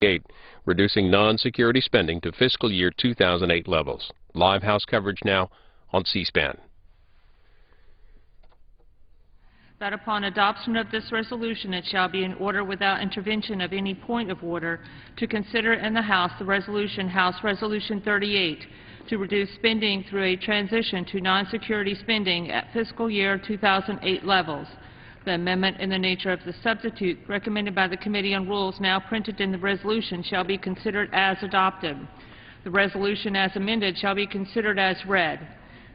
8, reducing non-security spending to fiscal year 2008 levels. Live House coverage now on C-SPAN. That upon adoption of this resolution, it shall be in order without intervention of any point of order to consider in the House the resolution, House Resolution 38, to reduce spending through a transition to non-security spending at fiscal year 2008 levels. The amendment in the nature of the substitute recommended by the Committee on Rules now printed in the resolution shall be considered as adopted. The resolution as amended shall be considered as read.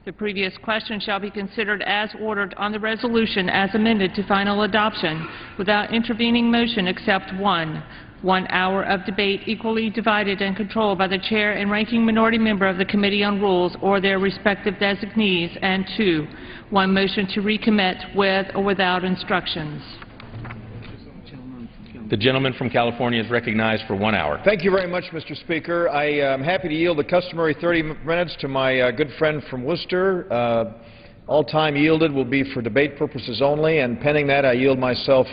The previous question shall be considered as ordered on the resolution as amended to final adoption without intervening motion except 1 hour of debate equally divided and controlled by the Chair and Ranking Minority Member of the Committee on Rules or their respective designees, and 2, 1 motion to recommit with or without instructions. The gentleman from California is recognized for 1 hour. Thank you very much, Mr. Speaker. I am happy to yield the customary 30 minutes to my good friend from Worcester. All time yielded will be for debate purposes only, and pending that, I yield myself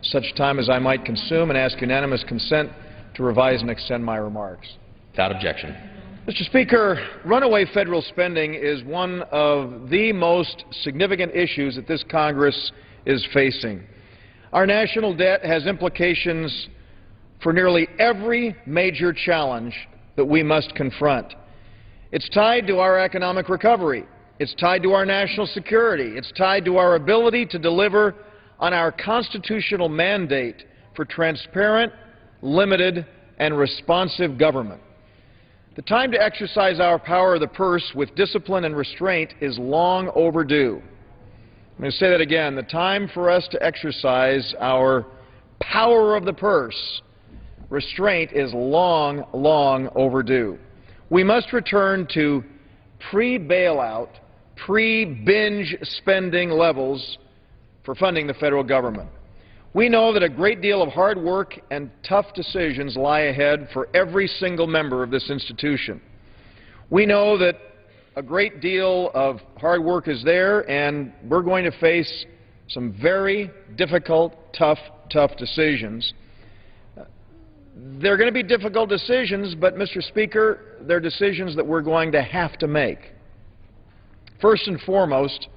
such time as I might consume and ask unanimous consent to revise and extend my remarks. Without objection. Mr. Speaker, runaway federal spending is one of the most significant issues that this Congress is facing. Our national debt has implications for nearly every major challenge that we must confront. It's tied to our economic recovery. It's tied to our national security. It's tied to our ability to deliver on our constitutional mandate for transparent, limited, and responsive government. The time to exercise our power of the purse with discipline and restraint is long overdue. I'm going to say that again. The time for us to exercise our power of the purse, restraint, is long, long overdue. We must return to pre-bailout, pre-binge spending levels for funding the federal government. We know that a great deal of hard work and tough decisions lie ahead for every single member of this institution. We know that a great deal of hard work is there, and we're going to face some very difficult, tough decisions. They're going to be difficult decisions, but, Mr. Speaker, they're decisions that we're going to have to make. First and foremost,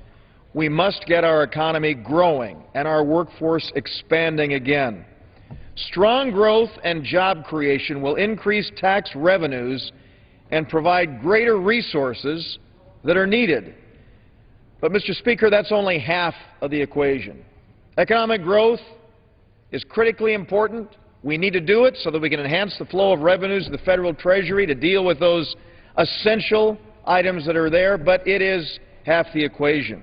we must get our economy growing and our workforce expanding again. Strong growth and job creation will increase tax revenues and provide greater resources that are needed. But, Mr. Speaker, that's only half of the equation. Economic growth is critically important. We need to do it so that we can enhance the flow of revenues to the federal treasury to deal with those essential items that are there, but it is half the equation.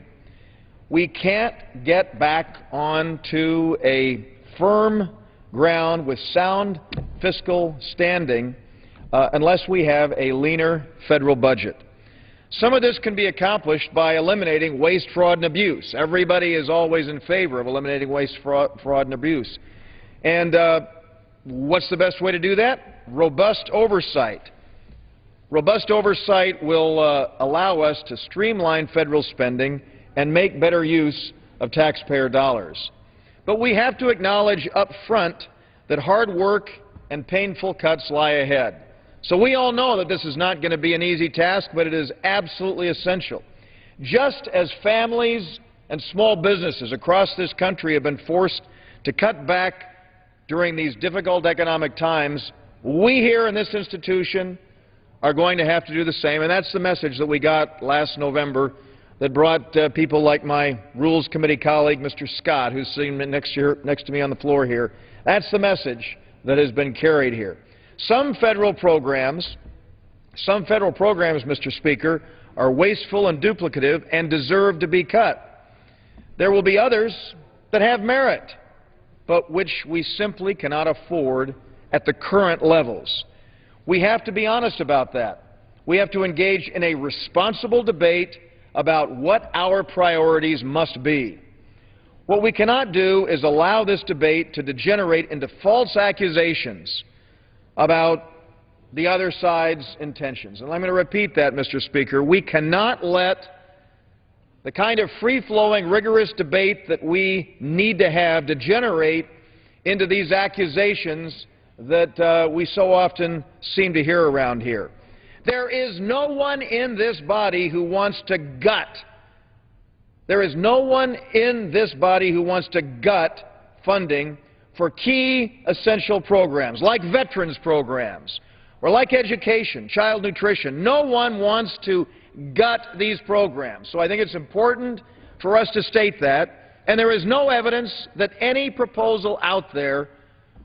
We can't get back onto a firm ground with sound fiscal standing unless we have a leaner federal budget. Some of this can be accomplished by eliminating waste, fraud, and abuse. Everybody is always in favor of eliminating waste, fraud, and abuse. And what's the best way to do that? Robust oversight. Robust oversight will allow us to streamline federal spending and make better use of taxpayer dollars. But we have to acknowledge up front that hard work and painful cuts lie ahead. So we all know that this is not going to be an easy task, but it is absolutely essential. Just as families and small businesses across this country have been forced to cut back during these difficult economic times, we here in this institution are going to have to do the same, and that's the message that we got last November that brought people like my Rules Committee colleague, Mr. Scott, who's sitting next to me on the floor here. That's the message that has been carried here. Some federal programs, Mr. Speaker, are wasteful and duplicative and deserve to be cut. There will be others that have merit, but which we simply cannot afford at the current levels. We have to be honest about that. We have to engage in a responsible debate about what our priorities must be. What we cannot do is allow this debate to degenerate into false accusations about the other side's intentions. And I'm going to repeat that, Mr. Speaker. We cannot let the kind of free-flowing, rigorous debate that we need to have degenerate into these accusations that we so often seem to hear around here. There is no one in this body who wants to gut. There is no one in this body who wants to gut funding for key essential programs like veterans programs or like education, child nutrition. No one wants to gut these programs. So I think it's important for us to state that, and there is no evidence that any proposal out there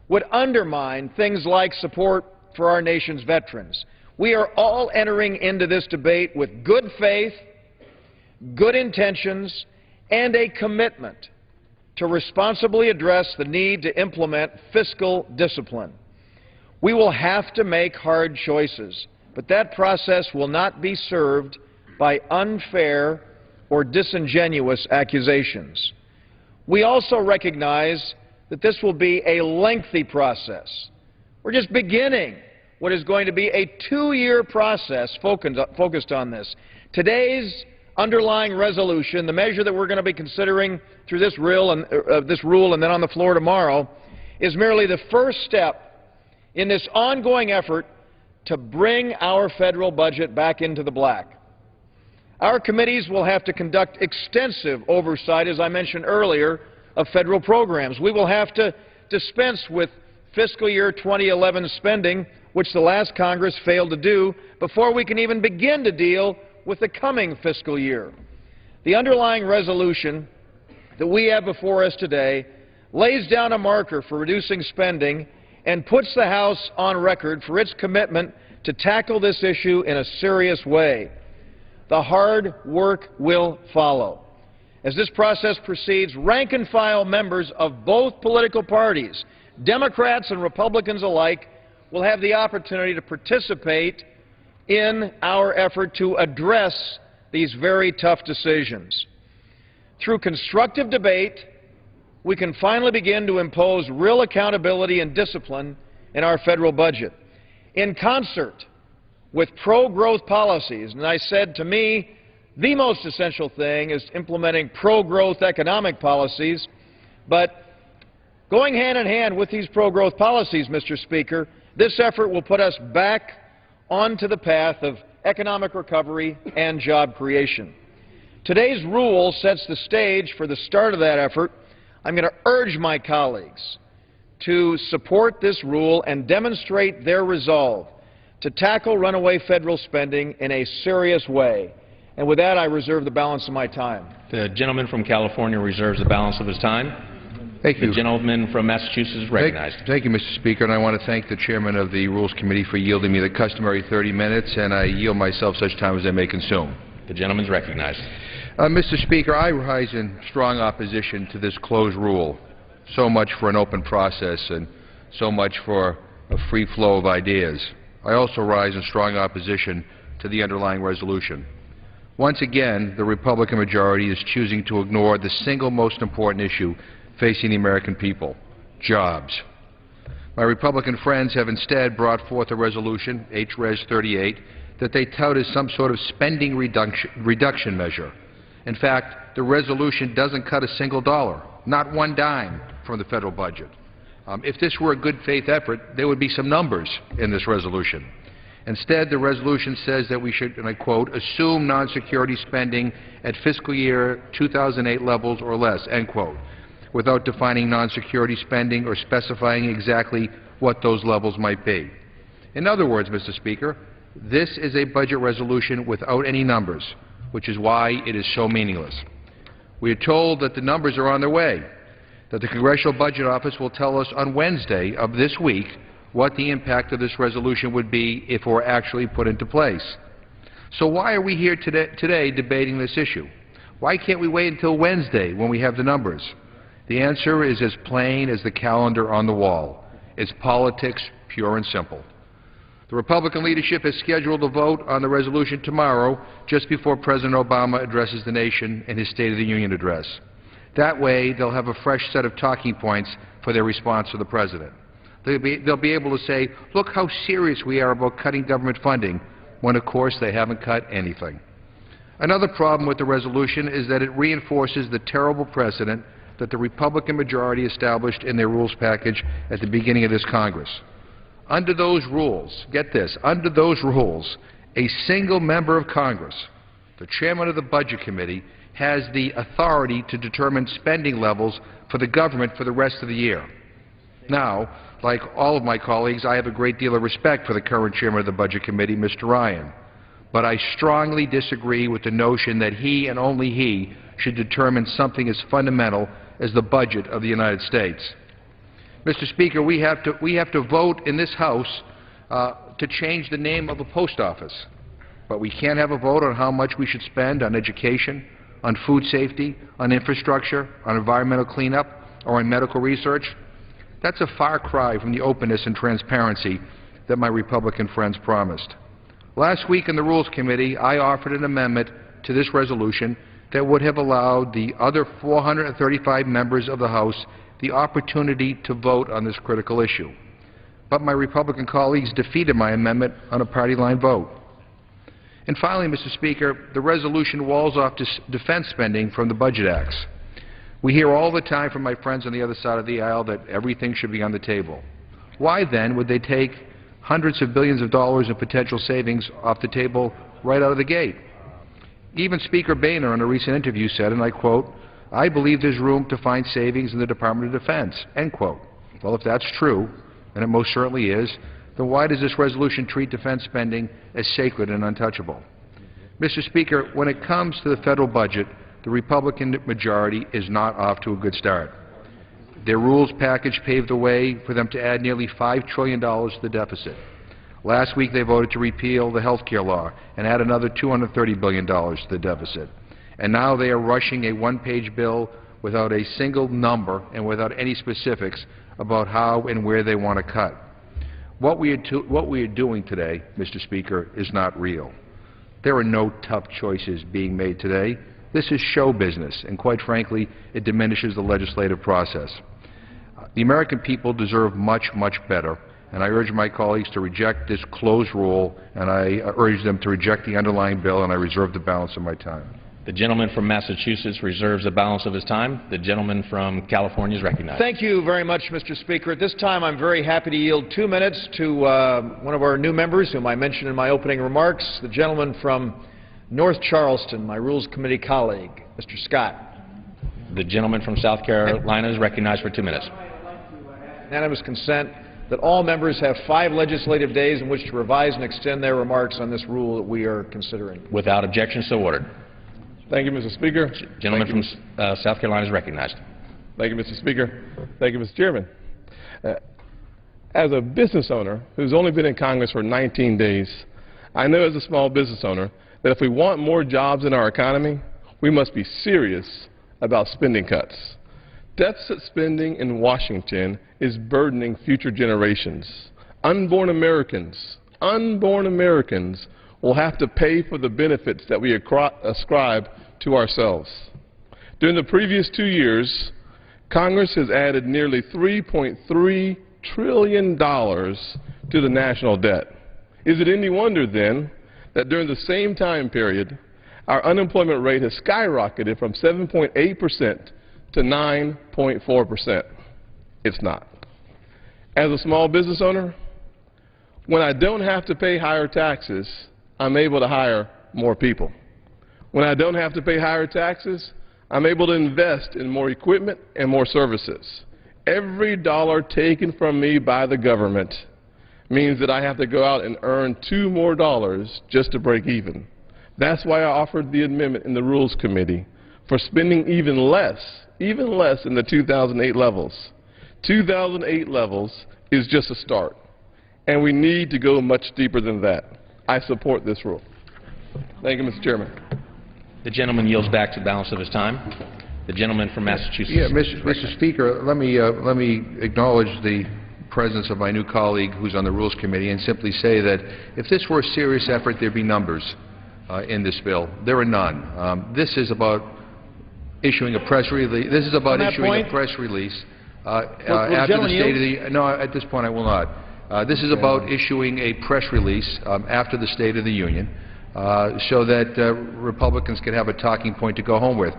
would undermine things like support for our nation's veterans. We are all entering into this debate with good faith, good intentions, and a commitment to responsibly address the need to implement fiscal discipline. We will have to make hard choices, but that process will not be served by unfair or disingenuous accusations. We also recognize that this will be a lengthy process. We're just beginning what is going to be a two-year process focused on this. Today's underlying resolution, the measure that we're going to be considering through this rule and then on the floor tomorrow, is merely the first step in this ongoing effort to bring our federal budget back into the black. Our committees will have to conduct extensive oversight, as I mentioned earlier, of federal programs. We will have to dispense with fiscal year 2011 spending, which the last Congress failed to do, before we can even begin to deal with the coming fiscal year. The underlying resolution that we have before us today lays down a marker for reducing spending and puts the House on record for its commitment to tackle this issue in a serious way. The hard work will follow. As this process proceeds, rank-and-file members of both political parties, Democrats and Republicans alike, will have the opportunity to participate in our effort to address these very tough decisions. Through constructive debate, we can finally begin to impose real accountability and discipline in our federal budget. In concert with pro-growth policies, and I said, to me, the most essential thing is implementing pro-growth economic policies, but going hand in hand with these pro-growth policies, Mr. Speaker, this effort will put us back onto the path of economic recovery and job creation. Today's rule sets the stage for the start of that effort. I'm going to urge my colleagues to support this rule and demonstrate their resolve to tackle runaway federal spending in a serious way. And with that, I reserve the balance of my time. The gentleman from California reserves the balance of his time. Thank you. The gentleman from Massachusetts is recognized. Thank you, Mr. Speaker, and I want to thank the chairman of the Rules Committee for yielding me the customary 30 minutes, and I yield myself such time as I may consume. The gentleman is recognized. Mr. Speaker, I rise in strong opposition to this closed rule. So much for an open process and so much for a free flow of ideas. I also rise in strong opposition to the underlying resolution. Once again, the Republican majority is choosing to ignore the single most important issue facing the American people: jobs. My Republican friends have instead brought forth a resolution, H.Res. 38, that they tout as some sort of spending reduction measure. In fact, the resolution doesn't cut a single dollar, not one dime, from the federal budget. If this were a good faith effort, there would be some numbers in this resolution. Instead, the resolution says that we should, and I quote, assume non-security spending at fiscal year 2008 levels or less, end quote, without defining non-security spending or specifying exactly what those levels might be. In other words, Mr. Speaker, this is a budget resolution without any numbers, which is why it is so meaningless. We are told that the numbers are on their way, that the Congressional Budget Office will tell us on Wednesday of this week what the impact of this resolution would be if it were actually put into place. So why are we here today debating this issue? Why can't we wait until Wednesday when we have the numbers? The answer is as plain as the calendar on the wall. It's politics, pure and simple. The Republican leadership has scheduled a vote on the resolution tomorrow, just before President Obama addresses the nation in his State of the Union address. That way, they'll have a fresh set of talking points for their response to the President. They'll be able to say, look how serious we are about cutting government funding, when, of course, they haven't cut anything. Another problem with the resolution is that it reinforces the terrible precedent that the Republican majority established in their rules package at the beginning of this Congress. Under those rules, get this, under those rules, a single member of Congress, the chairman of the Budget Committee, has the authority to determine spending levels for the government for the rest of the year. Now, like all of my colleagues, I have a great deal of respect for the current chairman of the Budget Committee, Mr. Ryan, but I strongly disagree with the notion that he and only he should determine something as fundamental as the budget of the United States. Mr. Speaker, we have to vote in this House to change the name of a post office, but we can't have a vote on how much we should spend on education, on food safety, on infrastructure, on environmental cleanup, or on medical research. That's a far cry from the openness and transparency that my Republican friends promised. Last week in the Rules Committee, I offered an amendment to this resolution that would have allowed the other 435 members of the House the opportunity to vote on this critical issue. But my Republican colleagues defeated my amendment on a party line vote. And finally, Mr. Speaker, the resolution walls off defense spending from the budget acts. We hear all the time from my friends on the other side of the aisle that everything should be on the table. Why then would they take hundreds of billions of dollars in potential savings off the table right out of the gate? Even Speaker Boehner in a recent interview said, and I quote, "I believe there's room to find savings in the Department of Defense," end quote. Well, if that's true, and it most certainly is, then why does this resolution treat defense spending as sacred and untouchable? Mr. Speaker, when it comes to the federal budget, the Republican majority is not off to a good start. Their rules package paved the way for them to add nearly $5 trillion to the deficit. Last week they voted to repeal the health care law and add another $230 billion to the deficit. And now they are rushing a one-page bill without a single number and without any specifics about how and where they want to cut. What we are doing today, Mr. Speaker, is not real. There are no tough choices being made today. This is show business, and quite frankly, it diminishes the legislative process. The American people deserve much, much better, and I urge my colleagues to reject this closed rule, and I urge them to reject the underlying bill, and I reserve the balance of my time. The gentleman from Massachusetts reserves the balance of his time. The gentleman from California is recognized. Thank you very much, Mr. Speaker. At this time, I'm very happy to yield 2 minutes to one of our new members, whom I mentioned in my opening remarks, the gentleman from North Charleston, my Rules Committee colleague, Mr. Scott. The gentleman from South Carolina is recognized for 2 minutes. Unanimous consent that all members have 5 legislative days in which to revise and extend their remarks on this rule that we are considering. Without objection, so ordered. Thank you, Mr. Speaker. Gentleman from South Carolina is recognized. Thank you, Mr. Speaker. Thank you, Mr. Chairman. As a business owner who's only been in Congress for 19 days, I know as a small business owner that if we want more jobs in our economy, we must be serious about spending cuts. Deficit spending in Washington is burdening future generations. Unborn Americans will have to pay for the benefits that we ascribe to ourselves. During the previous 2 years, Congress has added nearly $3.3 trillion to the national debt. Is it any wonder, then, that during the same time period, our unemployment rate has skyrocketed from 7.8% to 9.4%? It's not. As a small business owner, when I don't have to pay higher taxes, I'm able to hire more people. When I don't have to pay higher taxes, I'm able to invest in more equipment and more services. Every dollar taken from me by the government means that I have to go out and earn $2 more just to break even. That's why I offered the amendment in the Rules Committee for spending even less in the 2008 levels. 2008 levels is just a start, and we need to go much deeper than that. I support this rule. Thank you, Mr. Chairman. The gentleman yields back to the balance of his time. The gentleman from Massachusetts. Yeah, Mr. Speaker, let me acknowledge the presence of my new colleague who's on the Rules Committee and simply say that if this were a serious effort, there'd be numbers in this bill. There are none. This is about issuing a press release. This is about issuing a press release after the State of the... No, at this point I will not. This is about issuing a press release after the State of the Union so that Republicans can have a talking point to go home with.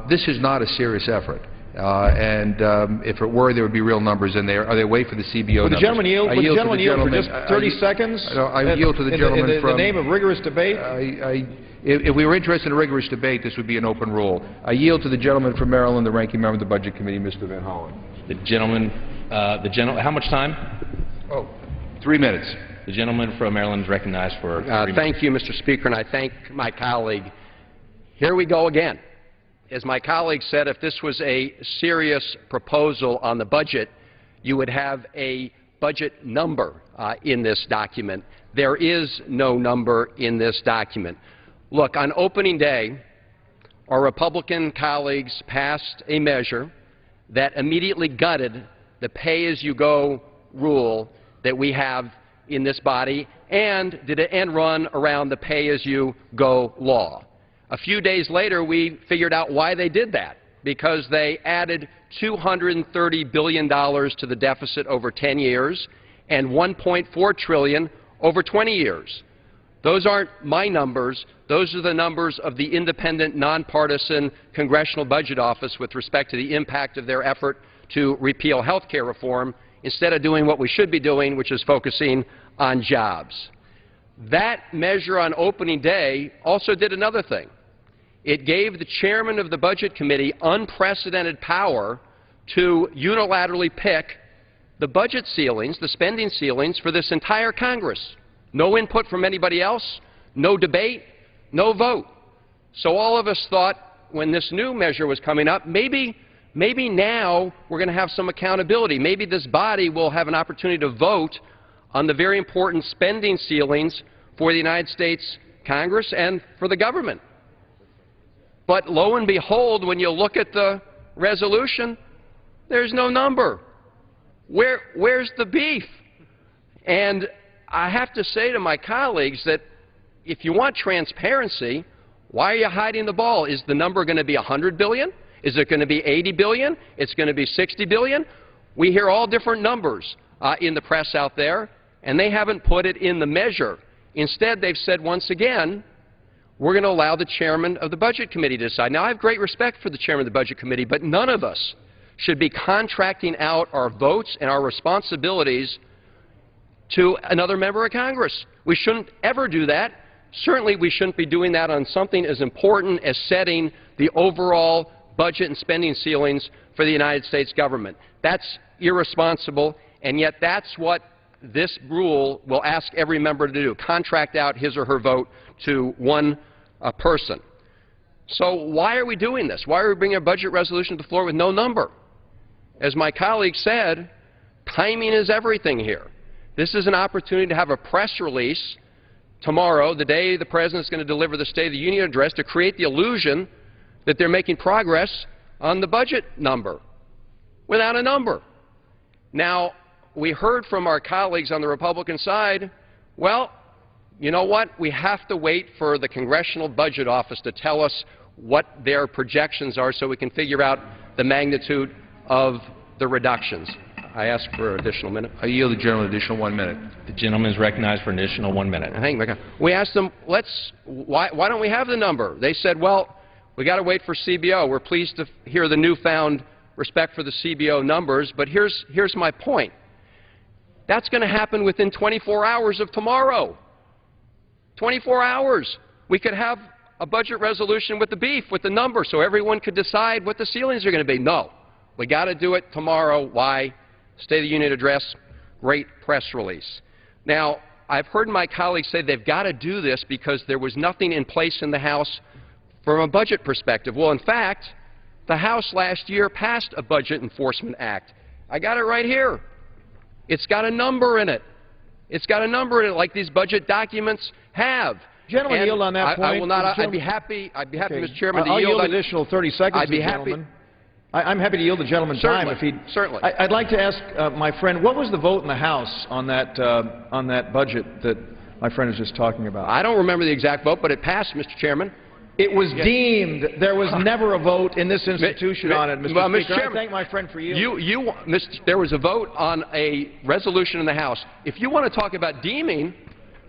This is not a serious effort. If it were, there would be real numbers in there. Are they wait for the CBO Would the numbers? gentleman yield? I Would the yield to gentleman yield for just 30 seconds? No, I yield to the gentleman in the name of rigorous debate? If we were interested in a rigorous debate, this would be an open rule. I yield to the gentleman from Maryland, the ranking member of the Budget Committee, Mr. Van Hollen. How much time? Oh, 3 minutes. The gentleman from Maryland is recognized for 3 minutes. Thank you, Mr. Speaker, and I thank my colleague. Here we go again. As my colleague said, if this was a serious proposal on the budget, you would have a budget number in this document. There is no number in this document. Look, on opening day, our Republican colleagues passed a measure that immediately gutted the pay-as-you-go rule that we have in this body and did an end run around the pay-as-you-go law. A few days later, we figured out why they did that, because they added $230 billion to the deficit over 10 years and $1.4 trillion over 20 years. Those aren't my numbers. Those are the numbers of the independent, nonpartisan Congressional Budget Office with respect to the impact of their effort to repeal health care reform instead of doing what we should be doing, which is focusing on jobs. That measure on opening day also did another thing. It gave the chairman of the Budget Committee unprecedented power to unilaterally pick the budget ceilings, the spending ceilings for this entire Congress. No input from anybody else, no debate, no vote. So all of us thought when this new measure was coming up, maybe now we're going to have some accountability. Maybe this body will have an opportunity to vote on the very important spending ceilings for the United States Congress and for the government. But lo and behold, when you look at the resolution, there's no number. Where's the beef? And I have to say to my colleagues that if you want transparency, why are you hiding the ball? Is the number going to be $100 billion? Is it going to be $80 billion? It's going to be $60 billion? We hear all different numbers in the press out there, and they haven't put it in the measure. Instead, they've said once again, we're going to allow the chairman of the Budget Committee to decide. Now, I have great respect for the chairman of the Budget Committee, but none of us should be contracting out our votes and our responsibilities to another member of Congress. We shouldn't ever do that. Certainly, we shouldn't be doing that on something as important as setting the overall budget and spending ceilings for the United States government. That's irresponsible, and yet that's what this rule will ask every member to do, contract out his or her vote to one person. So why are we doing this? Why are we bringing a budget resolution to the floor with no number? As my colleague said, timing is everything here. This is an opportunity to have a press release tomorrow, the day the President is going to deliver the State of the Union address, to create the illusion that they're making progress on the budget number without a number. Now, we heard from our colleagues on the Republican side, well, you know what? We have to wait for the Congressional Budget Office to tell us what their projections are so we can figure out the magnitude of the reductions. I ask for an additional minute. I yield the gentleman an additional 1 minute. The gentleman is recognized for an additional 1 minute. We asked them, why don't we have the number? They said, well, we got to wait for CBO. We're pleased to hear the newfound respect for the CBO numbers, but here's my point. That's going to happen within 24 hours of tomorrow. 24 hours. We could have a budget resolution with the beef, with the number, so everyone could decide what the ceilings are going to be. No. We got to do it tomorrow. Why? State of the Union address, great press release. Now, I've heard my colleagues say they've got to do this because there was nothing in place in the House from a budget perspective. Well, in fact, the House last year passed a Budget Enforcement Act. I got it right here. It's got a number in it. It's got a number in it like these budget documents have. Gentlemen, yield on that point. I will not. I'd be happy, Mr. Chairman, to I'll yield. I'll yield additional 30 seconds I'd be to the happy. gentleman. I'm happy to yield the gentleman time if he. Certainly. I'd like to ask my friend, what was the vote in the House on that budget that my friend is just talking about? I don't remember the exact vote, but it passed, Mr. Chairman. It was deemed. There was never a vote in this institution on it, Mr. Speaker. Chairman, I thank my friend for yielding. There was a vote on a resolution in the House. If you want to talk about deeming,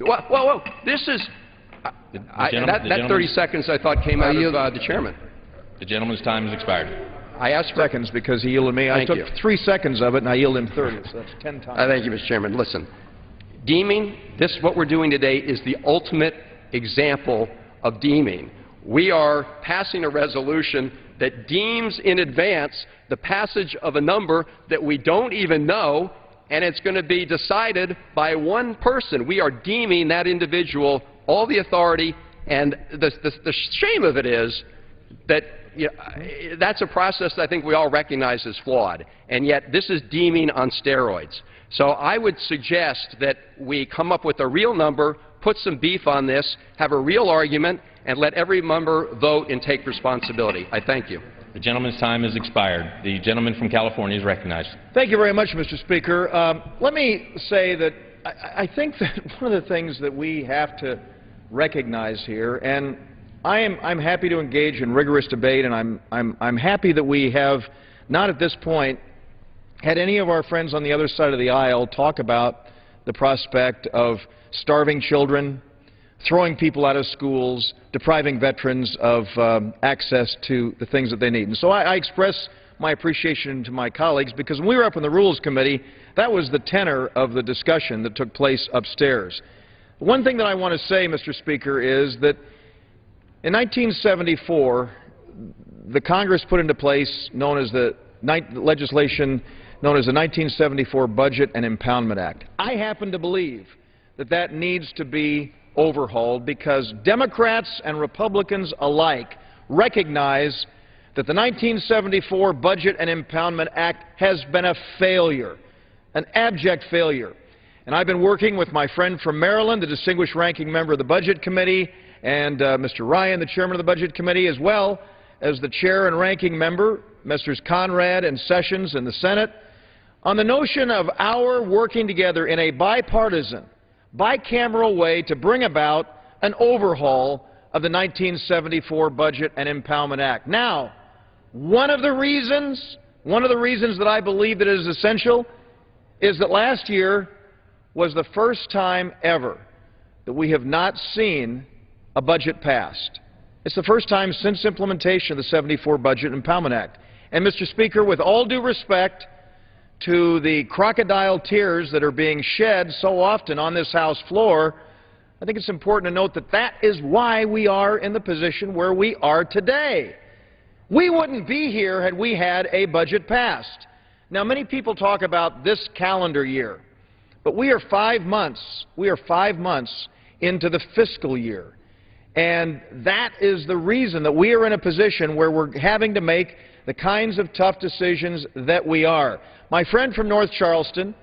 whoa, this is that 30 seconds I thought came out of the chairman. The gentleman's time has expired. I asked for seconds because he yielded me. I Thank took you. 3 seconds of it, and I yielded him 30, so that's 10 times. Thank you, Mr. Chairman. Listen, deeming, what we're doing today is the ultimate example of deeming. We are passing a resolution that deems in advance the passage of a number that we don't even know, and it's going to be decided by one person. We are deeming that individual all the authority, and the shame of it is that that's a process that I think we all recognize as flawed, and yet this is deeming on steroids. So I would suggest that we come up with a real number, put some beef on this, have a real argument, and let every member vote and take responsibility. I thank you. The gentleman's time has expired. The gentleman from California is recognized. Thank you very much, Mr. Speaker. Let me say that I think that one of the things that we have to recognize here, and I'm happy to engage in rigorous debate, and I'm happy that we have not at this point had any of our friends on the other side of the aisle talk about the prospect of starving children, throwing people out of schools, depriving veterans of access to the things that they need. And so I express my appreciation to my colleagues, because when we were up in the Rules Committee, that was the tenor of the discussion that took place upstairs. One thing that I want to say, Mr. Speaker, is that in 1974, the Congress put into place legislation known as the 1974 Budget and Impoundment Act. I happen to believe that that needs to be overhauled because Democrats and Republicans alike recognize that the 1974 Budget and Impoundment Act has been a failure, an abject failure. And I've been working with my friend from Maryland, the distinguished ranking member of the Budget Committee, and Mr. Ryan, the chairman of the Budget Committee, as well as the chair and ranking member, Messrs. Conrad and Sessions in the Senate, on the notion of our working together in a bipartisan, bicameral way to bring about an overhaul of the 1974 Budget and Impoundment Act. Now, one of the reasons that I believe that it is essential is that last year was the first time ever that we have not seen a budget passed. It's the first time since implementation of the 74 Budget and Impoundment Act. And, Mr. Speaker, with all due respect to the crocodile tears that are being shed so often on this House floor, I think it's important to note that that is why we are in the position where we are today. We wouldn't be here had we had a budget passed. Now, many people talk about this calendar year, but we are 5 months into the fiscal year. And that is the reason that we are in a position where we're having to make the kinds of tough decisions that we are. My friend from North Charleston,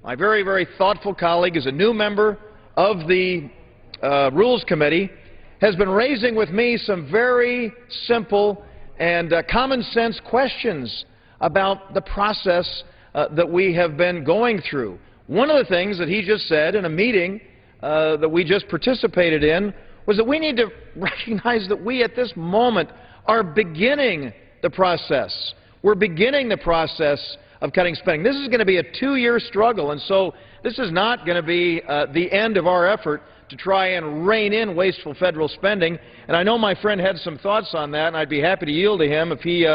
my very, very thoughtful colleague, is a new member of the Rules Committee, has been raising with me some very simple and common sense questions about the process that we have been going through. One of the things that he just said in a meeting that we just participated in was that we need to recognize that we at this moment are beginning the process. We're beginning the process of cutting spending. This is going to be a 2-year struggle, and so this is not going to be the end of our effort to try and rein in wasteful federal spending. And I know my friend had some thoughts on that, and I'd be happy to yield to him if he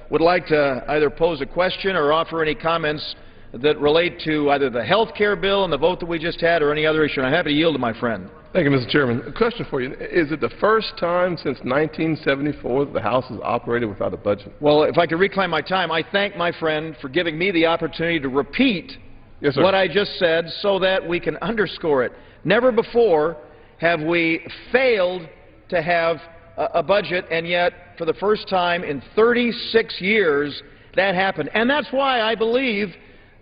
would like to either pose a question or offer any comments that relate to either the health care bill and the vote that we just had or any other issue. And I'm happy to yield to my friend. Thank you, Mr. Chairman. A question for you. Is it the first time since 1974 that the House has operated without a budget? Well, if I could reclaim my time, I thank my friend for giving me the opportunity to repeat Yes, sir. what I just said so that we can underscore it. Never before have we failed to have a budget, and yet for the first time in 36 years that happened. And that's why I believe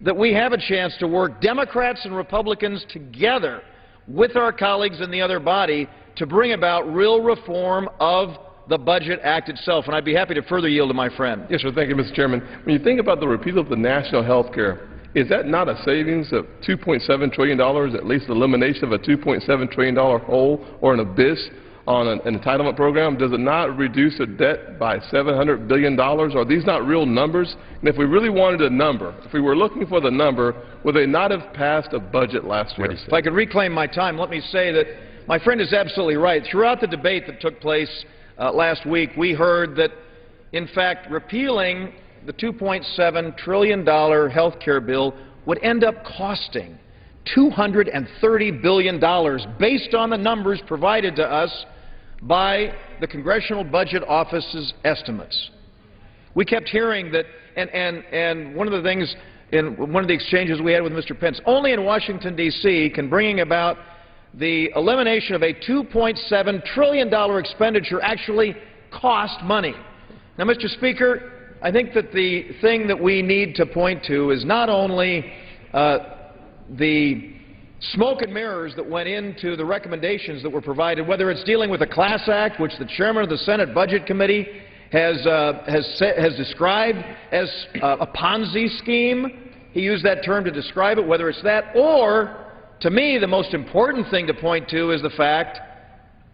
that we have a chance to work, Democrats and Republicans together, with our colleagues in the other body to bring about real reform of the Budget Act itself. And I'd be happy to further yield to my friend. Yes, sir. Thank you, Mr. Chairman. When you think about the repeal of the national health care, is that not a savings of $2.7 trillion, at least the elimination of a $2.7 trillion hole or an abyss on an entitlement program? Does it not reduce the debt by $700 billion? Are these not real numbers? And if we really wanted a number, if we were looking for the number, would they not have passed a budget last year? If I could reclaim my time, let me say that my friend is absolutely right. Throughout the debate that took place last week, we heard that In fact, repealing the $2.7 trillion health care bill would end up costing $230 billion based on the numbers provided to us by the Congressional Budget Office's estimates. We kept hearing that, and one of the things in one of the exchanges we had with Mr. Pence, only in Washington, D.C. can bringing about the elimination of a $2.7 trillion expenditure actually cost money. Now, Mr. Speaker, I think that the thing that we need to point to is not only the smoke and mirrors that went into the recommendations that were provided, whether it's dealing with the Class Act, which the chairman of the Senate Budget Committee has described as a Ponzi scheme. He used that term to describe it, whether it's that, or, to me, the most important thing to point to is the fact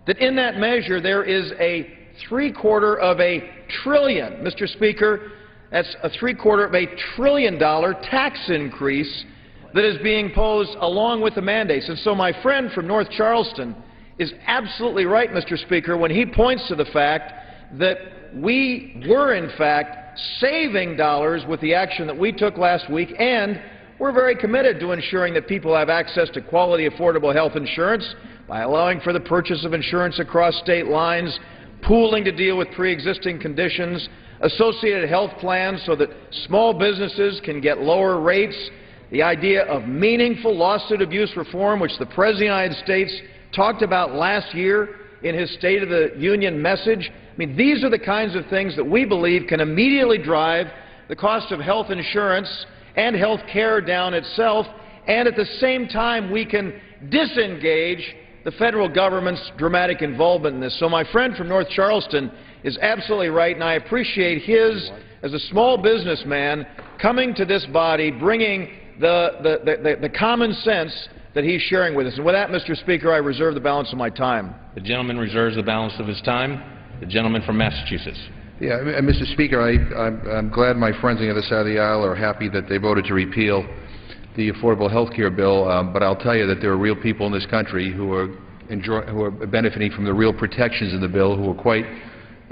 that in that measure there is a $750 billion, Mr. Speaker, that's a $750 billion tax increase that is being posed along with the mandates. And so my friend from North Charleston is absolutely right, Mr. Speaker, when he points to the fact that we were, in fact, saving dollars with the action that we took last week, and we're very committed to ensuring that people have access to quality, affordable health insurance by allowing for the purchase of insurance across state lines, pooling to deal with pre-existing conditions, associated health plans so that small businesses can get lower rates, the idea of meaningful lawsuit abuse reform, which the President of the United States talked about last year in his State of the Union message. I mean, these are the kinds of things that we believe can immediately drive the cost of health insurance and health care down itself, and at the same time we can disengage the federal government's dramatic involvement in this. So my friend from North Charleston is absolutely right, and I appreciate his, as a small businessman, coming to this body, bringing the common sense that he's sharing with us. And with that, Mr. Speaker, I reserve the balance of my time. The gentleman reserves the balance of his time. The gentleman from Massachusetts. Yeah, Mr. Speaker, I'm glad my friends on the other side of the aisle are happy that they voted to repeal the Affordable Health Care bill, but I'll tell you that there are real people in this country who are benefiting from the real protections in the bill, who are quite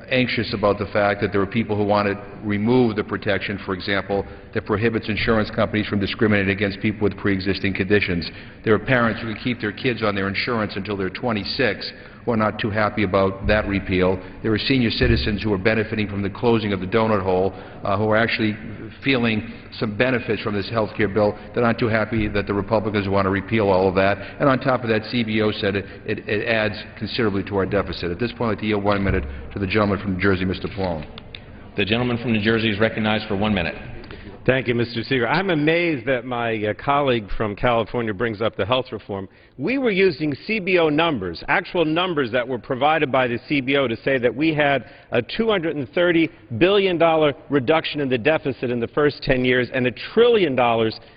anxious about the fact that there are people who want to remove the protection, for example, that prohibits insurance companies from discriminating against people with pre-existing conditions. There are parents who can keep their kids on their insurance until they're 26 who are not too happy about that repeal. There are senior citizens who are benefiting from the closing of the donut hole, who are actually feeling some benefits from this health care bill that aren't too happy that the Republicans want to repeal all of that. And on top of that, CBO said it adds considerably to our deficit. At this point, I'd like to yield 1 minute to the gentleman from New Jersey, Mr. Pallone. The gentleman from New Jersey is recognized for 1 minute. Thank you, Mr. Speaker. I'm amazed that my colleague from California brings up the health reform. We were using CBO numbers, actual numbers that were provided by the CBO to say that we had a $230 billion reduction in the deficit in the first 10 years and $1 trillion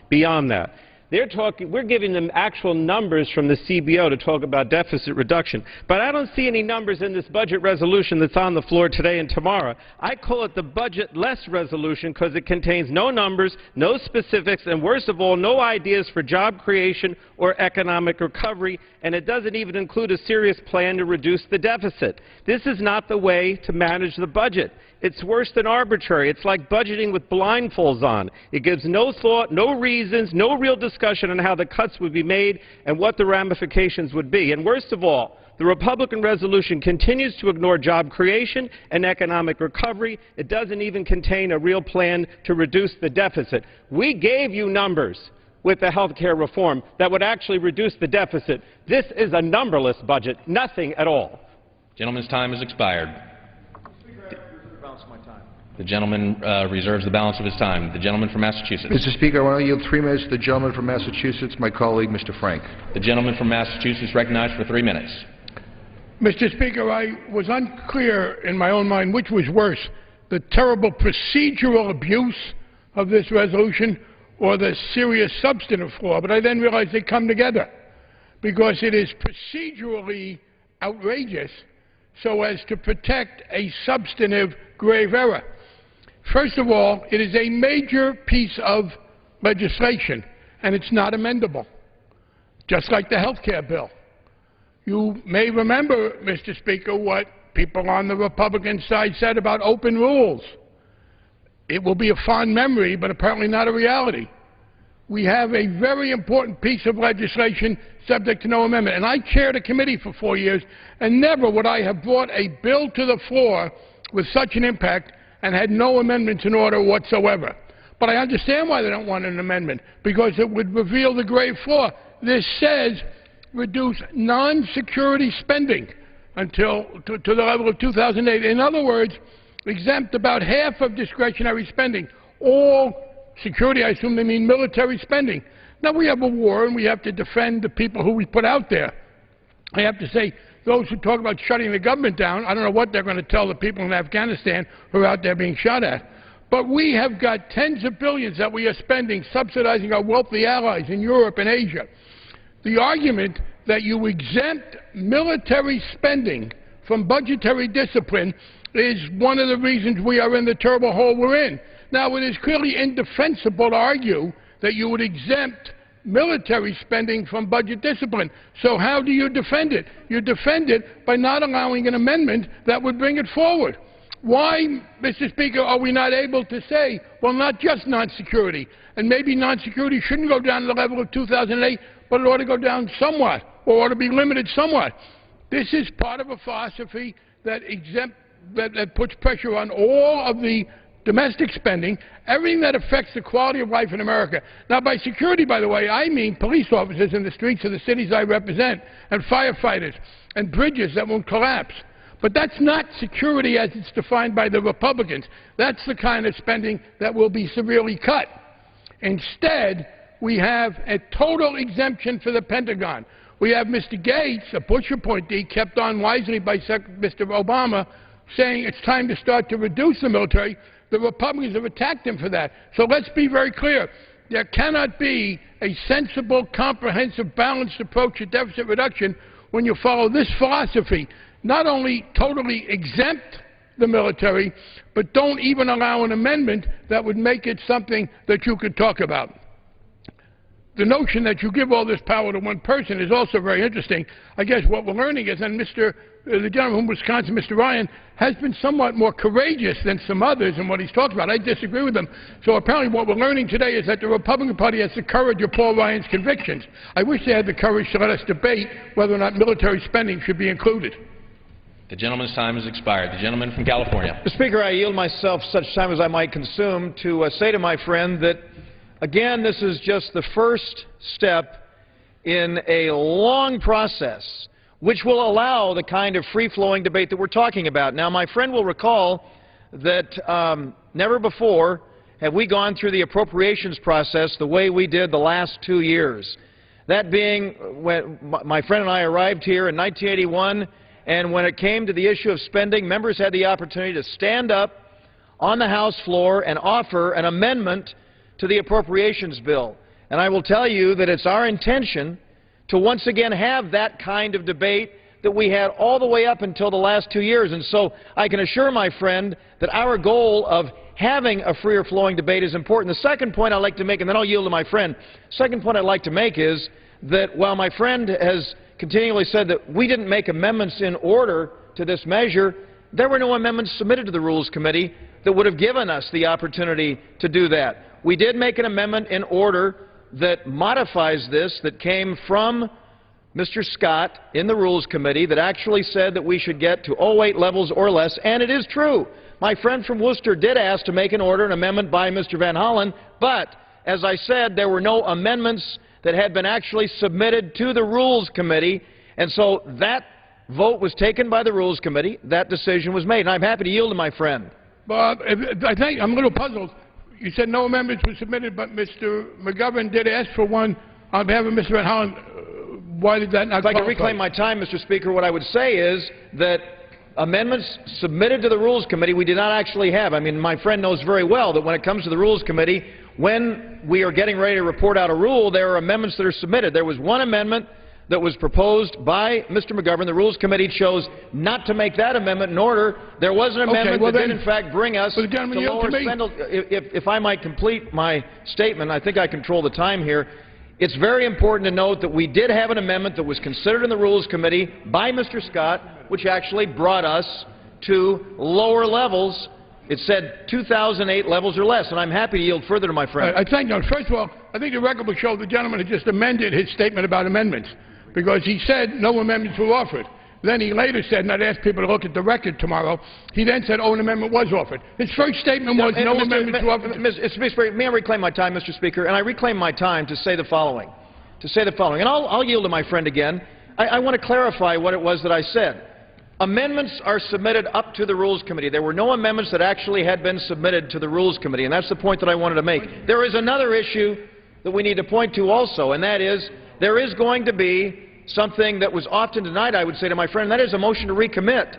beyond that. We're giving them actual numbers from the CBO to talk about deficit reduction. But I don't see any numbers in this budget resolution that's on the floor today and tomorrow. I call it the budget-less resolution because it contains no numbers, no specifics, and worst of all, no ideas for job creation or economic recovery, and it doesn't even include a serious plan to reduce the deficit. This is not the way to manage the budget. It's worse than arbitrary. It's like budgeting with blindfolds on. It gives no thought, no reasons, no real discussion on how the cuts would be made and what the ramifications would be. And worst of all, the Republican resolution continues to ignore job creation and economic recovery. It doesn't even contain a real plan to reduce the deficit. We gave you numbers with the health care reform that would actually reduce the deficit. This is a numberless budget, nothing at all. Gentleman's time has expired. The gentleman reserves the balance of his time. The gentleman from Massachusetts. Mr. Speaker, I want to yield 3 minutes to the gentleman from Massachusetts, my colleague, Mr. Frank. The gentleman from Massachusetts recognized for 3 minutes. Mr. Speaker, I was unclear in my own mind which was worse, the terrible procedural abuse of this resolution or the serious substantive flaw, but I then realized they come together because it is procedurally outrageous so as to protect a substantive grave error. First of all, it is a major piece of legislation, and it's not amendable, just like the health care bill. You may remember, Mr. Speaker, what people on the Republican side said about open rules. It will be a fond memory, but apparently not a reality. We have a very important piece of legislation subject to no amendment. And I chaired a committee for 4 years, and never would I have brought a bill to the floor with such an impact and had no amendments in order whatsoever. But I understand why they don't want an amendment, because it would reveal the grave flaw. This says reduce non-security spending until to the level of 2008. In other words, exempt about half of discretionary spending. All security, I assume they mean military spending. Now, we have a war, and we have to defend the people who we put out there. I have to say, those who talk about shutting the government down, I don't know what they're going to tell the people in Afghanistan who are out there being shot at. But we have got tens of billions that we are spending subsidizing our wealthy allies in Europe and Asia. The argument that you exempt military spending from budgetary discipline is one of the reasons we are in the terrible hole we're in. Now, it is clearly indefensible to argue that you would exempt military spending from budget discipline. So how do you defend it? You defend it by not allowing an amendment that would bring it forward. Why, Mr. Speaker, are we not able to say, well, not just non-security, and maybe non-security shouldn't go down to the level of 2008, but it ought to go down somewhat, or ought to be limited somewhat. This is part of a philosophy that puts pressure on all of the domestic spending, everything that affects the quality of life in America. Now, by security, by the way, I mean police officers in the streets of the cities I represent, and firefighters, and bridges that won't collapse. But that's not security as it's defined by the Republicans. That's the kind of spending that will be severely cut. Instead, we have a total exemption for the Pentagon. We have Mr. Gates, a Bush appointee, kept on wisely by Mr. Obama, saying it's time to start to reduce the military. The Republicans have attacked him for that. So let's be very clear. There cannot be a sensible, comprehensive, balanced approach to deficit reduction when you follow this philosophy. Not only totally exempt the military, but don't even allow an amendment that would make it something that you could talk about. The notion that you give all this power to one person is also very interesting. I guess what we're learning is, and the gentleman from Wisconsin, Mr. Ryan, has been somewhat more courageous than some others in what he's talked about. I disagree with him. So apparently what we're learning today is that the Republican Party has the courage of Paul Ryan's convictions. I wish they had the courage to let us debate whether or not military spending should be included. The gentleman's time has expired. The gentleman from California. Mr. Speaker, I yield myself such time as I might consume to say to my friend that, again, this is just the first step in a long process which will allow the kind of free-flowing debate that we're talking about. Now, my friend will recall that never before have we gone through the appropriations process the way we did the last 2 years. That being when my friend and I arrived here in 1981, and when it came to the issue of spending, members had the opportunity to stand up on the House floor and offer an amendment to the appropriations bill. And I will tell you that it's our intention to once again have that kind of debate that we had all the way up until the last 2 years. And so I can assure my friend that our goal of having a freer flowing debate is important. The second point I'd like to make, and then I'll yield to my friend, second point I'd like to make is that while my friend has continually said that we didn't make amendments in order to this measure, there were no amendments submitted to the Rules Committee that would have given us the opportunity to do that. We did make an amendment in order that modifies this, that came from Mr. Scott in the Rules Committee, that actually said that we should get to 08 levels or less, and it is true. My friend from Worcester did ask to make an amendment by Mr. Van Hollen, but as I said, there were no amendments that had been actually submitted to the Rules Committee, and so that vote was taken by the Rules Committee. That decision was made, and I'm happy to yield to my friend. Bob, I think I'm a little puzzled. You said no amendments were submitted, but Mr. McGovern did ask for one on behalf of Mr. Van Hollen. Why did that not qualify? If I can reclaim my time, Mr. Speaker, what I would say is that amendments submitted to the Rules Committee we did not actually have. I mean, my friend knows very well that when it comes to the Rules Committee, when we are getting ready to report out a rule, there are amendments that are submitted. There was one amendment that was proposed by Mr. McGovern. The Rules Committee chose not to make that amendment in order. There was an amendment that did, in fact, bring us to lower spending. If I might complete my statement, I think I control the time here. It's very important to note that we did have an amendment that was considered in the Rules Committee by Mr. Scott, which actually brought us to lower levels. It said 2008 levels or less, and I'm happy to yield further to my friend. I thank you. First of all, I think the record will show the gentleman had just amended his statement about amendments, because he said no amendments were offered. Then he later said, and I'd ask people to look at the record tomorrow, he then said, oh, an amendment was offered. His first statement was no amendments were offered. Mr. Speaker, may I reclaim my time, Mr. Speaker? And I reclaim my time to say the following. And I'll yield to my friend again. I want to clarify what it was that I said. Amendments are submitted up to the Rules Committee. There were no amendments that actually had been submitted to the Rules Committee, and that's the point that I wanted to make. There is another issue that we need to point to also, and that is there is going to be something that was often denied, I would say to my friend, and that is a motion to recommit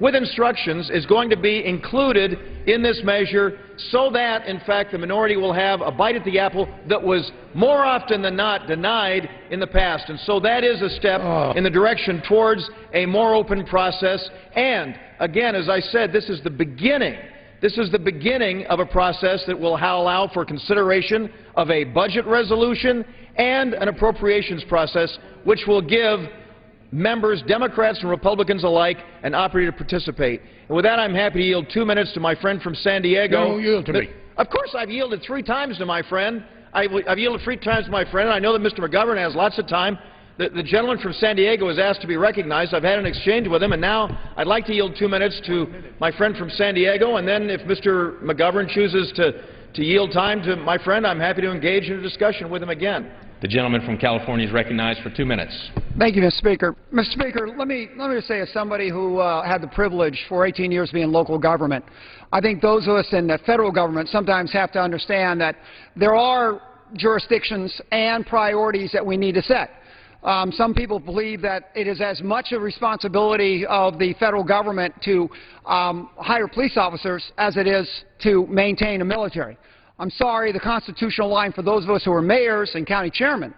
with instructions is going to be included in this measure so that, in fact, the minority will have a bite at the apple that was more often than not denied in the past. And so that is a step in the direction towards a more open process. And, again, as I said, this is the beginning. This is the beginning of a process that will allow for consideration of a budget resolution and an appropriations process, which will give members, Democrats and Republicans alike, an opportunity to participate. And with that, I'm happy to yield 2 minutes to my friend from San Diego. No, yield to me. Of course, I've yielded 3 times to my friend. I've yielded 3 times to my friend. I know that Mr. McGovern has lots of time. The gentleman from San Diego has asked to be recognized. I've had an exchange with him, and now I'd like to yield 2 minutes to my friend from San Diego. And then if Mr. McGovern chooses to yield time to my friend, I'm happy to engage in a discussion with him again. The gentleman from California is recognized for 2 minutes. Thank you, Mr. Speaker. Mr. Speaker, let me just say, as somebody who had the privilege for 18 years being in local government, I think those of us in the federal government sometimes have to understand that there are jurisdictions and priorities that we need to set. Some people believe that it is as much a responsibility of the federal government to hire police officers as it is to maintain a military. I'm sorry, the constitutional line for those of us who are mayors and county chairmen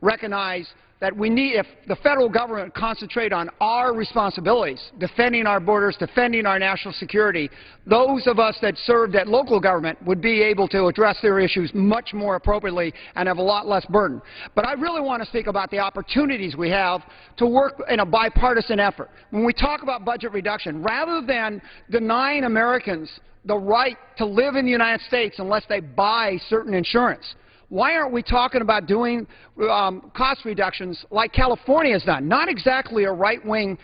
recognize that we need, if the federal government concentrate on our responsibilities, defending our borders, defending our national security, those of us that served at local government would be able to address their issues much more appropriately and have a lot less burden. But I really want to speak about the opportunities we have to work in a bipartisan effort. When we talk about budget reduction, rather than denying Americans the right to live in the United States unless they buy certain insurance, why aren't we talking about doing cost reductions like California has done? Not exactly a right-wing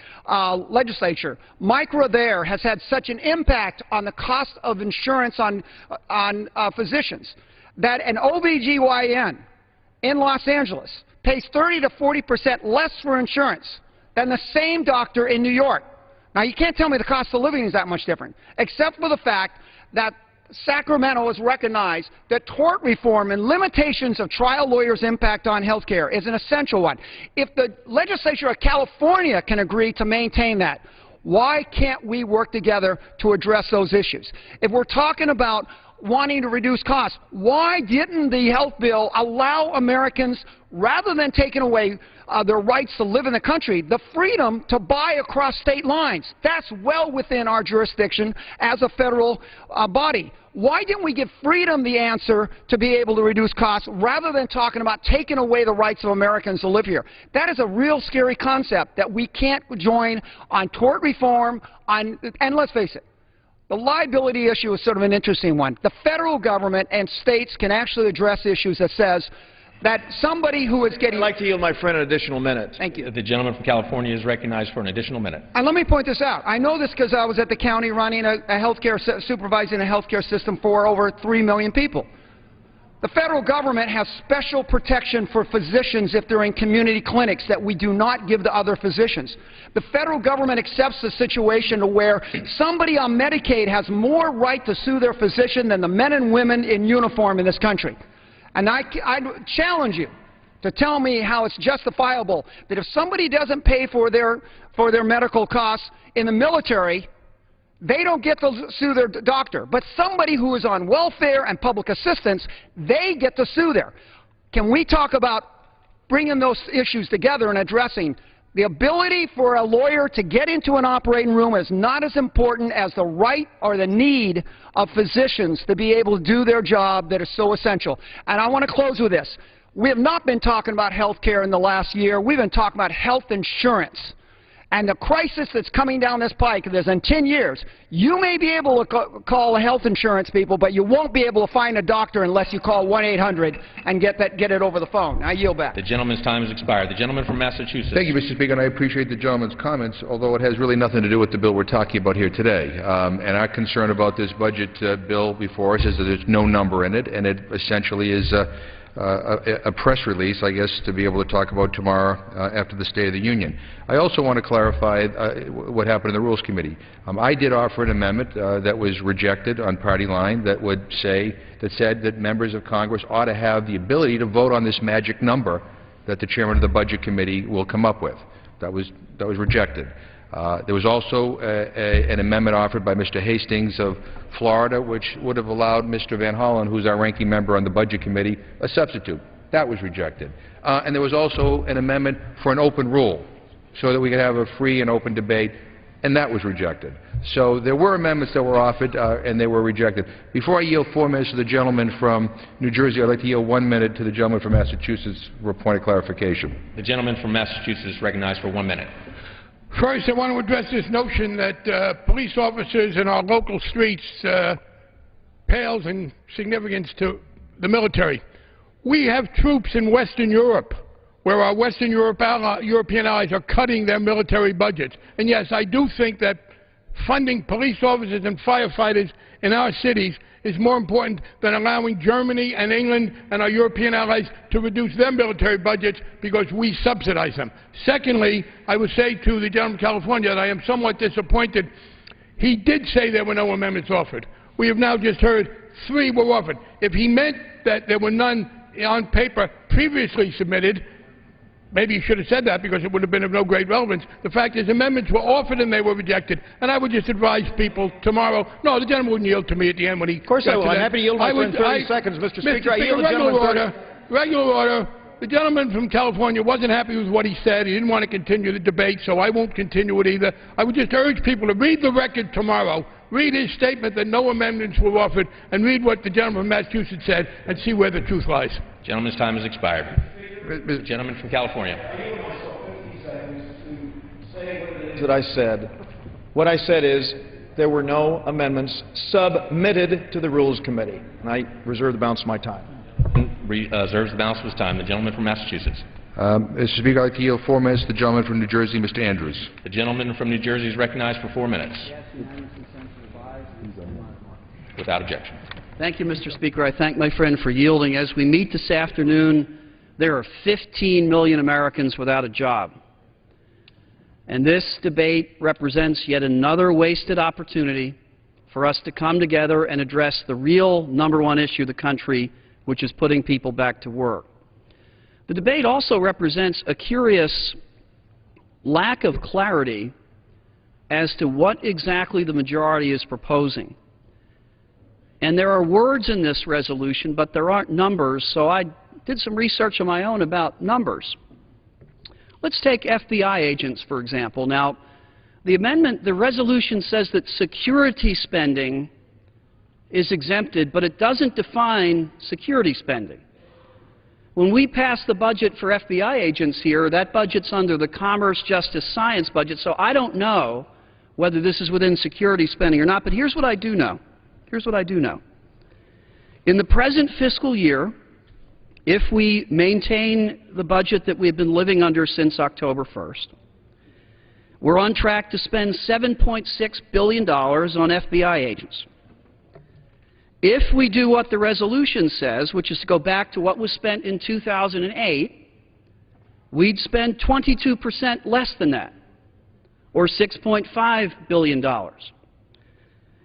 legislature. MICRA there has had such an impact on the cost of insurance on physicians that an OBGYN in Los Angeles pays 30 to 40% less for insurance than the same doctor in New York. Now, you can't tell me the cost of living is that much different, except for the fact that Sacramento has recognized that tort reform and limitations of trial lawyers' impact on health care is an essential one. If the legislature of California can agree to maintain that, why can't we work together to address those issues? If we're talking about wanting to reduce costs, why didn't the health bill allow Americans, rather than taking away their rights to live in the country, the freedom to buy across state lines? That's well within our jurisdiction as a federal body. Why didn't we give freedom the answer to be able to reduce costs rather than talking about taking away the rights of Americans to live here? That is a real scary concept that we can't join on tort reform, and let's face it, the liability issue is sort of an interesting one. The federal government and states can actually address issues that says that somebody who is getting... I'd like to yield my friend an additional minute. Thank you. The gentleman from California is recognized for an additional minute. And let me point this out. I know this because I was at the county running supervising a health care system for over 3 million people. The federal government has special protection for physicians if they're in community clinics that we do not give to other physicians. The federal government accepts the situation to where somebody on Medicaid has more right to sue their physician than the men and women in uniform in this country. And I challenge you to tell me how it's justifiable that if somebody doesn't pay for their medical costs in the military, they don't get to sue their doctor. But somebody who is on welfare and public assistance, they get to sue there. Can we talk about bringing those issues together and addressing the ability for a lawyer to get into an operating room is not as important as the right or the need of physicians to be able to do their job that is so essential. And I want to close with this. We have not been talking about health care in the last year. We've been talking about health insurance. and the crisis that's coming down this pike, there's in 10 years, you may be able to call the health insurance people, but you won't be able to find a doctor unless you call 1-800 and get it over the phone. I yield back. The gentleman's time has expired. The gentleman from Massachusetts. Thank you, Mr. Speaker, and I appreciate the gentleman's comments, although it has really nothing to do with the bill we're talking about here today. And our concern about this budget bill before us is that there's no number in it, and it essentially is a press release, I guess, to be able to talk about tomorrow after the State of the Union. I also want to clarify what happened in the Rules Committee. I did offer an amendment that was rejected on party line that said that members of Congress ought to have the ability to vote on this magic number that the chairman of the Budget Committee will come up with. That was rejected. There was also an amendment offered by Mr. Hastings of Florida, which would have allowed Mr. Van Hollen, who's our ranking member on the Budget Committee, a substitute. That was rejected. And there was also an amendment for an open rule so that we could have a free and open debate, and that was rejected. So there were amendments that were offered, and they were rejected. Before I yield 4 minutes to the gentleman from New Jersey, I'd like to yield 1 minute to the gentleman from Massachusetts for a point of clarification. The gentleman from Massachusetts is recognized for 1 minute. First, I want to address this notion that police officers in our local streets pales in significance to the military. We have troops in Western Europe where our Western European allies are cutting their military budgets. And yes, I do think that funding police officers and firefighters in our cities is more important than allowing Germany and England and our European allies to reduce their military budgets because we subsidize them. Secondly, I would say to the gentleman from California that I am somewhat disappointed. He did say there were no amendments offered. We have now just heard 3 were offered. If he meant that there were none on paper previously submitted, maybe he should have said that because it would have been of no great relevance. The fact is amendments were offered and they were rejected. And I would just advise people tomorrow. No, the gentleman wouldn't yield to me at the end when he... Of course I will. I'm happy to yield my friend 30 seconds, Mr. Speaker. I yield the gentleman regular order. The gentleman from California wasn't happy with what he said. He didn't want to continue the debate, so I won't continue it either. I would just urge people to read the record tomorrow, read his statement that no amendments were offered, and read what the gentleman from Massachusetts said and see where the truth lies. Gentleman's time has expired. The gentleman from California. That I said. What I said is there were no amendments submitted to the Rules Committee, and I reserve the balance of my time. Reserves the balance of his time. The gentleman from Massachusetts. Mr. Speaker, I'd like to yield 4 minutes to the gentleman from New Jersey, Mr. Andrews. The gentleman from New Jersey is recognized for 4 minutes. Without objection. Thank you, Mr. Speaker. I thank my friend for yielding. As we meet this afternoon, there are 15 million Americans without a job. And this debate represents yet another wasted opportunity for us to come together and address the real #1 issue of the country, which is putting people back to work. The debate also represents a curious lack of clarity as to what exactly the majority is proposing. And there are words in this resolution, but there aren't numbers, so I did some research on my own about numbers. Let's take FBI agents, for example. Now, the resolution says that security spending is exempted, but it doesn't define security spending. When we pass the budget for FBI agents here, that budget's under the Commerce, Justice, Science budget, so I don't know whether this is within security spending or not, but here's what I do know. Here's what I do know. In the present fiscal year, if we maintain the budget that we've been living under since October 1st, we're on track to spend $7.6 billion on FBI agents. If we do what the resolution says, which is to go back to what was spent in 2008, we'd spend 22% less than that, or $6.5 billion.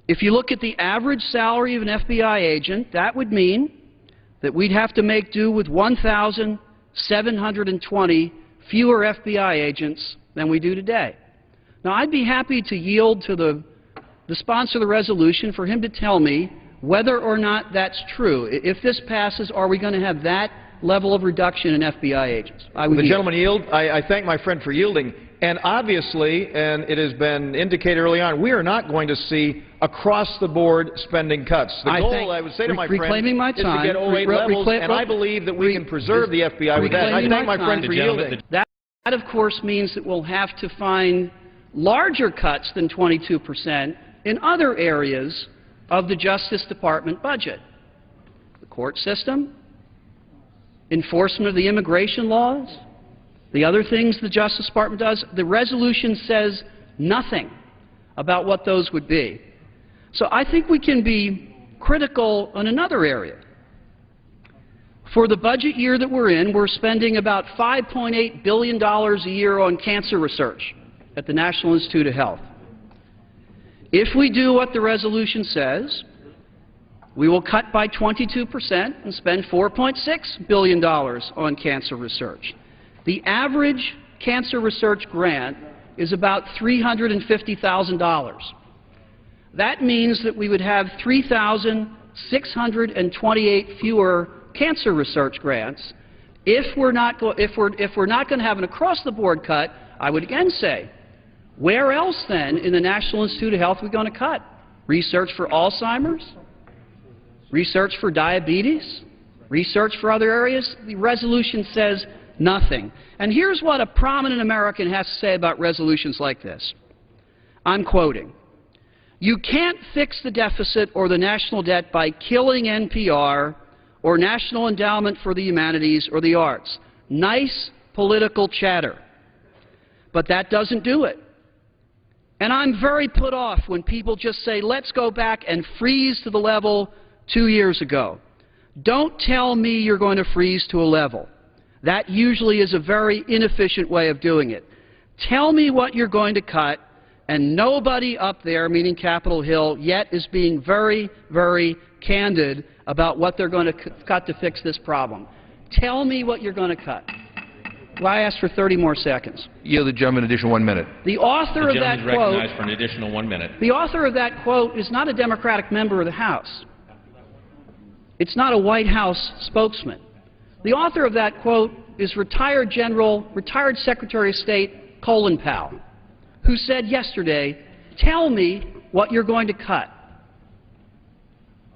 If you look at the average salary of an FBI agent, that would mean that we'd have to make do with 1,720 fewer FBI agents than we do today. Now, I'd be happy to yield to the sponsor of the resolution for him to tell me whether or not that's true. If this passes, are we going to have that level of reduction in FBI agents? The gentleman yield. I thank my friend for yielding. And obviously, and it has been indicated early on, we are not going to see across-the-board spending cuts. The goal, I would say to my friend, is to get 08 levels, and I believe that we can preserve the FBI with that. And I thank my friend for yielding. That, of course, means that we'll have to find larger cuts than 22% in other areas of the Justice Department budget. The court system, enforcement of the immigration laws, the other things the Justice Department does. The resolution says nothing about what those would be. So I think we can be critical in another area. For the budget year that we're in, we're spending about $5.8 billion a year on cancer research at the National Institute of Health. If we do what the resolution says, we will cut by 22% and spend $4.6 billion on cancer research. The average cancer research grant is about $350,000. That means that we would have 3,628 fewer cancer research grants. If we're not going to have an across-the-board cut, I would again say, where else then in the National Institute of Health are we going to cut? Research for Alzheimer's? Research for diabetes? Research for other areas? The resolution says nothing. And here's what a prominent American has to say about resolutions like this. I'm quoting, "You can't fix the deficit or the national debt by killing NPR or National Endowment for the Humanities or the Arts. Nice political chatter. But that doesn't do it. And I'm very put off when people just say, let's go back and freeze to the level 2 years ago. Don't tell me you're going to freeze to a level. That usually is a very inefficient way of doing it. Tell me what you're going to cut, and nobody up there, meaning Capitol Hill, yet is being very, very candid about what they're going to cut to fix this problem. Tell me what you're going to cut." Well, I asked for 30 more seconds. Yield the gentleman an additional 1 minute. The author of that quote, recognized for an additional 1 minute. the author of that quote is not a Democratic member of the House. It's not a White House spokesman. The author of that quote is retired Secretary of State Colin Powell, who said yesterday, tell me what you're going to cut.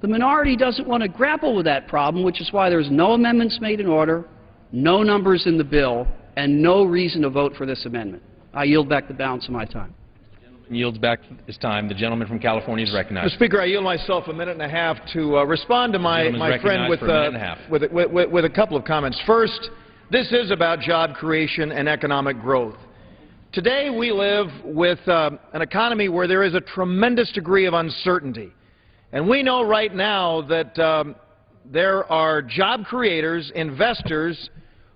The minority doesn't want to grapple with that problem, which is why there's no amendments made in order, no numbers in the bill, and no reason to vote for this amendment. I yield back the balance of my time. Yields back his time. The gentleman from California is recognized. Mr. Speaker, I yield myself a minute and a half to respond to my friend with a couple of comments. First, this is about job creation and economic growth. Today we live with an economy where there is a tremendous degree of uncertainty. And we know right now that there are job creators, investors,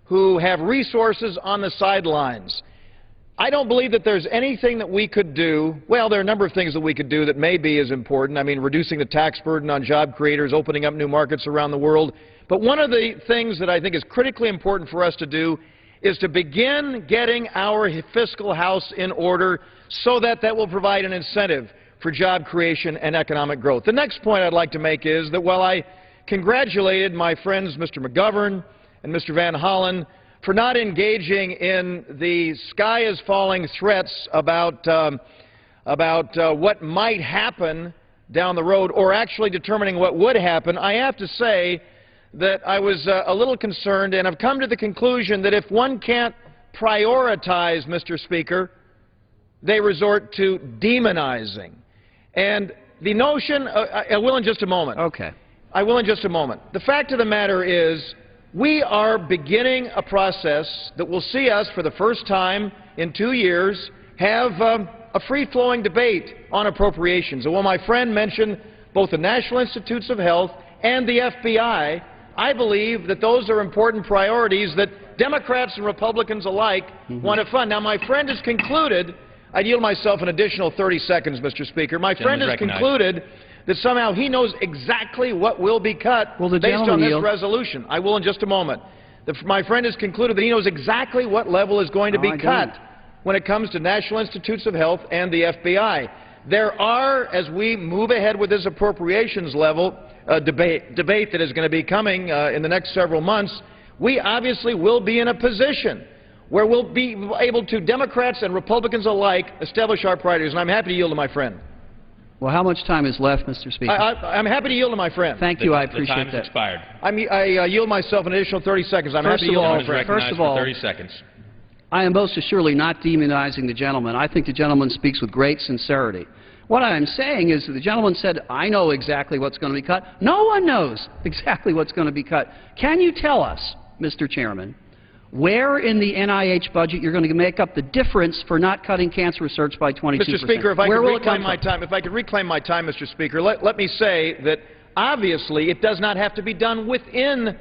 who have resources on the sidelines. I don't believe that there's anything that we could do. Well, there are a number of things that we could do that may be as important. I mean, reducing the tax burden on job creators, opening up new markets around the world. But one of the things that I think is critically important for us to do is to begin getting our fiscal house in order so that that will provide an incentive for job creation and economic growth. The next point I'd like to make is that while I congratulated my friends Mr. McGovern and Mr. Van Hollen for not engaging in the sky-is-falling threats about what might happen down the road or actually determining what would happen, I have to say that I was a little concerned, and I've come to the conclusion that if one can't prioritize, Mr. Speaker, they resort to demonizing. And the notion, I will in just a moment. Okay. I will in just a moment. The fact of the matter is, we are beginning a process that will see us, for the first time in 2 years, have a free-flowing debate on appropriations. And while my friend mentioned both the National Institutes of Health and the FBI, I believe that those are important priorities that Democrats and Republicans alike want to fund. Now, my friend has concluded, I'd yield myself an additional 30 seconds, Mr. Speaker. My friend has concluded that somehow he knows exactly what will be cut based on this resolution. I will in just a moment. My friend has concluded that he knows exactly what level is going to be cut when it comes to National Institutes of Health and the FBI. There are, as we move ahead with this appropriations level debate that is going to be coming in the next several months, we obviously will be in a position where we'll be able to, Democrats and Republicans alike, establish our priorities. And I'm happy to yield to my friend. Well, how much time is left, Mr. Speaker? I'm happy to yield to my friend. Thank you. I appreciate that. The time has expired. I yield myself an additional 30 seconds. I'm happy to yield to my friend. First of all, 30 seconds. I am most assuredly not demonizing the gentleman. I think the gentleman speaks with great sincerity. What I am saying is that the gentleman said, I know exactly what's going to be cut. No one knows exactly what's going to be cut. Can you tell us, Mr. Chairman, where in the NIH budget you're going to make up the difference for not cutting cancer research by 22%? Mr. Speaker, if I could reclaim my time, Mr. Speaker, let me say that obviously it does not have to be done within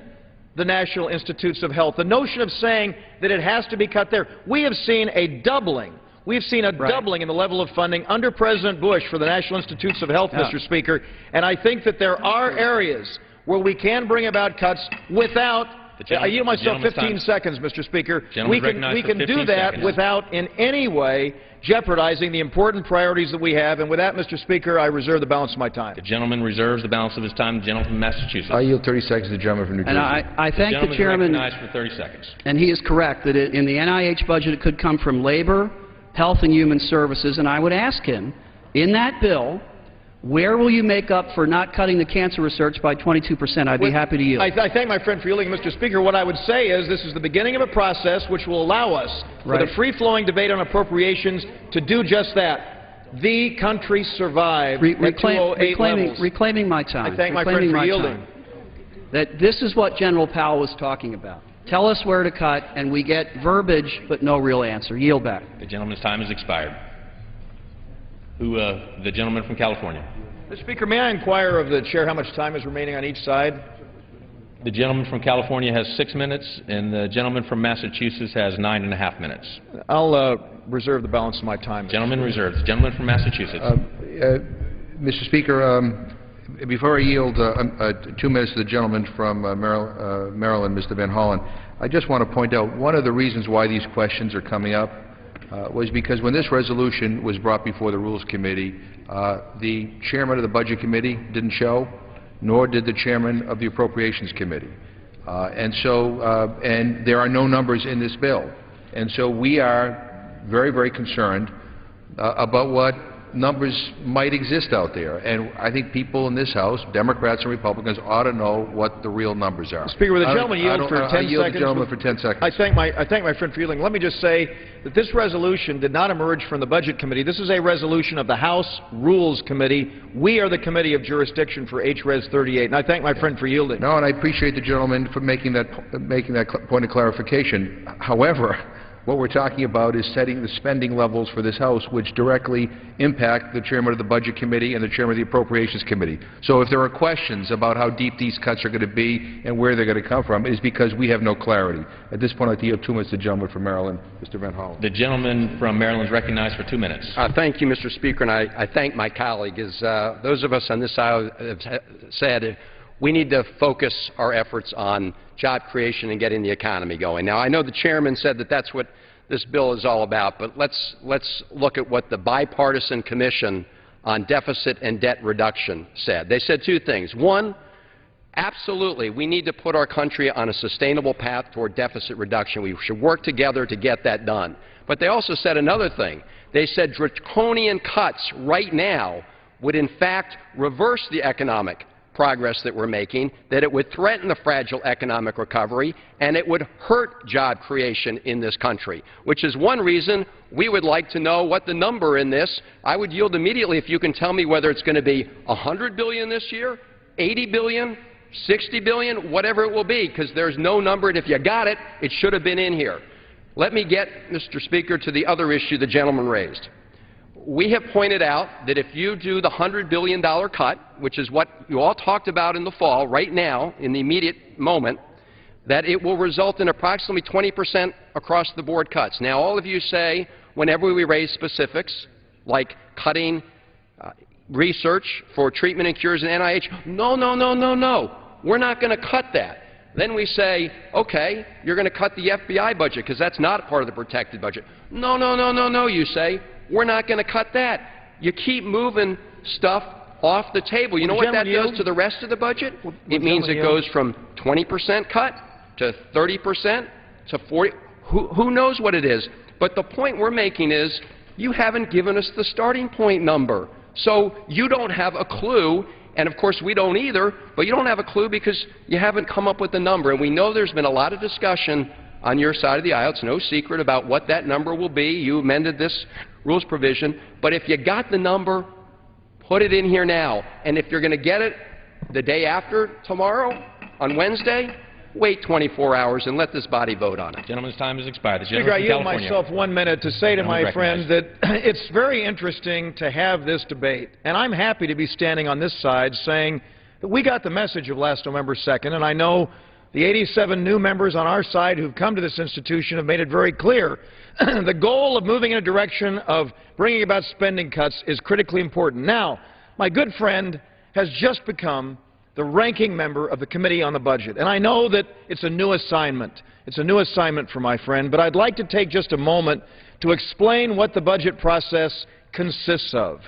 the National Institutes of Health. The notion of saying that it has to be cut there, we have seen a doubling. We've seen a doubling in the level of funding under President Bush for the National Institutes of Health, Mr. Speaker, and I think that there are areas where we can bring about cuts without I yield myself 15 seconds, Mr. Speaker. We can do that without in any way jeopardizing the important priorities that we have. And with that, Mr. Speaker, I reserve the balance of my time. The gentleman reserves the balance of his time. The gentleman from Massachusetts. I yield 30 seconds to the gentleman from New Jersey. And I thank the chairman. Recognized for 30 seconds. And he is correct that in the NIH budget it could come from labor, health and human services. And I would ask him, in that bill, where will you make up for not cutting the cancer research by 22%? I'd be happy to yield. I thank my friend for yielding, Mr. Speaker. What I would say is this is the beginning of a process which will allow us, for the free-flowing debate on appropriations, to do just that. The country survived at 208 levels. Reclaiming my time. I thank my friend for yielding. That this is what General Powell was talking about. Tell us where to cut, and we get verbiage but no real answer. Yield back. The gentleman's time has expired. The gentleman from California. Mr. Speaker, may I inquire of the chair how much time is remaining on each side? The gentleman from California has 6 minutes, and the gentleman from Massachusetts has 9.5 minutes. I'll reserve the balance of my time. Gentleman reserves. The gentleman from Massachusetts. Mr. Speaker, before I yield 2 minutes to the gentleman from Maryland, Mr. Van Hollen, I just want to point out one of the reasons why these questions are coming up was because when this resolution was brought before the Rules Committee, the chairman of the Budget Committee didn't show, nor did the chairman of the Appropriations Committee. And there are no numbers in this bill. And so we are very, very concerned about what numbers might exist out there. And I think people in this House, Democrats and Republicans, ought to know what the real numbers are. Speaker, with the gentleman yield for 10 seconds. I yield the gentleman for 10 seconds. I thank my friend for yielding. Let me just say that this resolution did not emerge from the Budget Committee. This is a resolution of the House Rules Committee. We are the committee of jurisdiction for HRES 38, and I thank my friend for yielding. No, and I appreciate the gentleman for making that point of clarification. However, what we're talking about is setting the spending levels for this House, which directly impact the chairman of the Budget Committee and the chairman of the Appropriations Committee. So if there are questions about how deep these cuts are going to be and where they're going to come from, it is because we have no clarity. At this point, I'd like to yield 2 minutes to the gentleman from Maryland, Mr. Van Hollen. The gentleman from Maryland is recognized for 2 minutes. Thank you, Mr. Speaker, and I thank my colleague. As those of us on this side have said, we need to focus our efforts on job creation and getting the economy going. Now, I know the chairman said that that's what this bill is all about, but let's look at what the Bipartisan Commission on Deficit and Debt Reduction said. They said two things. One, absolutely, we need to put our country on a sustainable path toward deficit reduction. We should work together to get that done. But they also said another thing. They said draconian cuts right now would in fact reverse the economic progress that we're making, that it would threaten the fragile economic recovery, and it would hurt job creation in this country, which is one reason we would like to know what the number in this. I would yield immediately if you can tell me whether it's going to be $100 billion this year, $80 billion, $60 billion, whatever it will be, because there's no number, and if you got it, it should have been in here. Let me get, Mr. Speaker, to the other issue the gentleman raised. We have pointed out that if you do the $100 billion cut, which is what you all talked about in the fall, right now, in the immediate moment, that it will result in approximately 20% across-the-board cuts. Now, all of you say, whenever we raise specifics, like cutting research for treatment and cures in NIH, no, no, no, no, no, we're not going to cut that. Then we say, okay, you're going to cut the FBI budget because that's not part of the protected budget. No, no, no, no, no, you say. We're not going to cut that. You keep moving stuff off the table. You know what that does to the rest of the budget? It means it goes from 20% cut to 30% to 40%. Who knows what it is? But the point we're making is you haven't given us the starting point number. So you don't have a clue, and of course we don't either, but you don't have a clue because you haven't come up with the number. And we know there's been a lot of discussion on your side of the aisle. It's no secret about what that number will be. You amended this rules provision. But if you got the number, put it in here now. And if you're going to get it the day after tomorrow, on Wednesday, wait 24 hours and let this body vote on it. Gentleman's time has expired. The Speaker, I gentleman yield from California. myself 1 minute to say to my friend that it's very interesting to have this debate, and I'm happy to be standing on this side saying that we got the message of last November 2nd, and I know the 87 new members on our side who've come to this institution have made it very clear. The goal of moving in a direction of bringing about spending cuts is critically important. Now, my good friend has just become the ranking member of the Committee on the Budget. And I know that it's a new assignment. It's a new assignment for my friend, but I'd like to take just a moment to explain what the budget process consists of.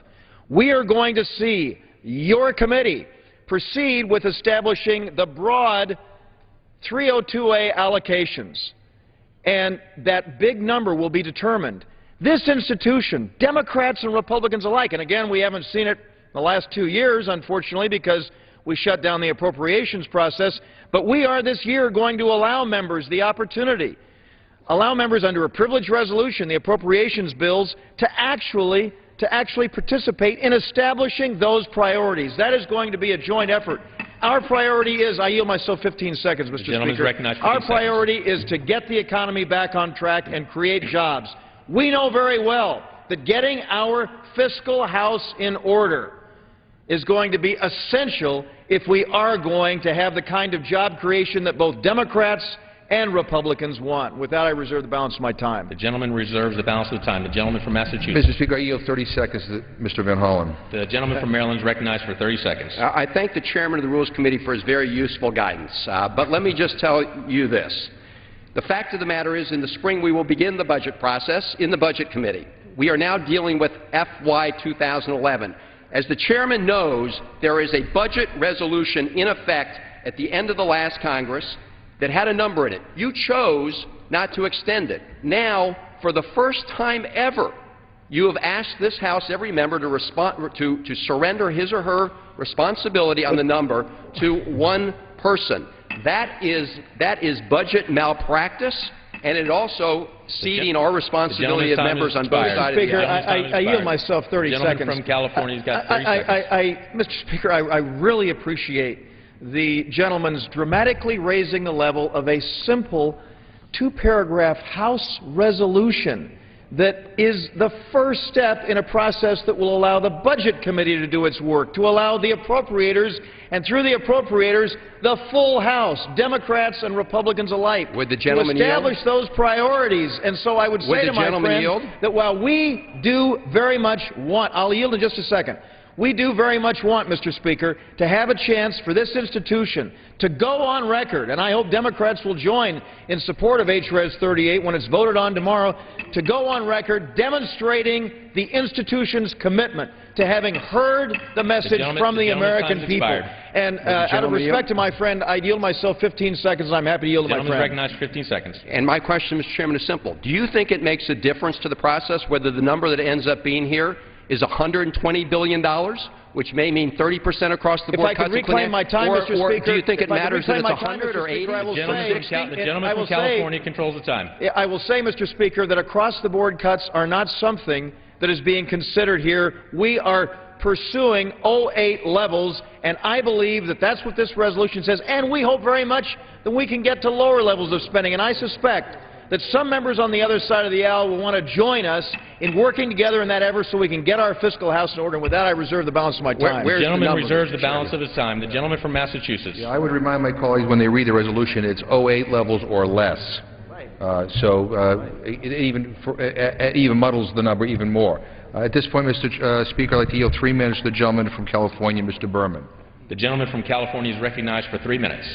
We are going to see your committee proceed with establishing the broad 302A allocations, and that big number will be determined. This institution, Democrats and Republicans alike, and again, we haven't seen it in the last 2 years, unfortunately, because we shut down the appropriations process, but we are this year going to allow members the opportunity, allow members under a privileged resolution, the appropriations bills, to actually participate in establishing those priorities. That is going to be a joint effort. Our priority is, I yield myself 15 seconds, Mr. Speaker. Our priority is to get the economy back on track and create jobs. We know very well that getting our fiscal house in order is going to be essential if we are going to have the kind of job creation that both Democrats and Republicans want. With that, I reserve the balance of my time. The gentleman reserves the balance of the time. The gentleman from Massachusetts. Mr. Speaker, I yield 30 seconds to Mr. Van Hollen. The gentleman from Maryland is recognized for 30 seconds. I thank the chairman of the Rules Committee for his very useful guidance. But let me just tell you this. The fact of the matter is, in the spring, we will begin the budget process in the Budget Committee. We are now dealing with FY 2011. As the chairman knows, there is a budget resolution in effect at the end of the last Congress that had a number in it. You chose not to extend it. Now, for the first time ever, you have asked this House, every member, to surrender his or her responsibility on the number to one person. That is budget malpractice, and it also ceding our responsibility as members on both sides of the aisle. I yield myself 30 seconds. The gentleman from California's got 30 seconds. Mr. Speaker, I really appreciate the gentleman's dramatically raising the level of a simple two-paragraph House resolution that is the first step in a process that will allow the Budget Committee to do its work, to allow the appropriators, and through the appropriators, the full House, Democrats and Republicans alike, would the gentleman to establish those priorities. And so I would say to my friend that while we do very much want, I'll yield in just a second, we do very much want, Mr. Speaker, to have a chance for this institution to go on record, and I hope Democrats will join in support of HRES 38 when it's voted on tomorrow, to go on record demonstrating the institution's commitment to having heard the message from the American people. And out of respect to my friend, I yield myself 15 seconds, and I'm happy to yield to my friend. Gentleman recognized for 15 seconds. And my question, Mr. Chairman, is simple. Do you think it makes a difference to the process whether the number that ends up being here is $120 billion, which may mean 30% across the board? If I could reclaim my time, Mr. Speaker, or do you think it matters that it's 100 or 80? The gentleman from California controls the time. I will say, Mr. Speaker, that across-the-board cuts are not something that is being considered here. We are pursuing 08 levels, and I believe that that's what this resolution says, and we hope very much that we can get to lower levels of spending, and I suspect that some members on the other side of the aisle will want to join us in working together in that effort so we can get our fiscal house in order. And with that, I reserve the balance of my time. The gentleman reserves the balance of his time. The gentleman from Massachusetts. Yeah, I would remind my colleagues when they read the resolution, it's 08 levels or less. It even muddles the number even more. At this point, Mr. Speaker, I'd like to yield 3 minutes to the gentleman from California, Mr. Berman. The gentleman from California is recognized for 3 minutes.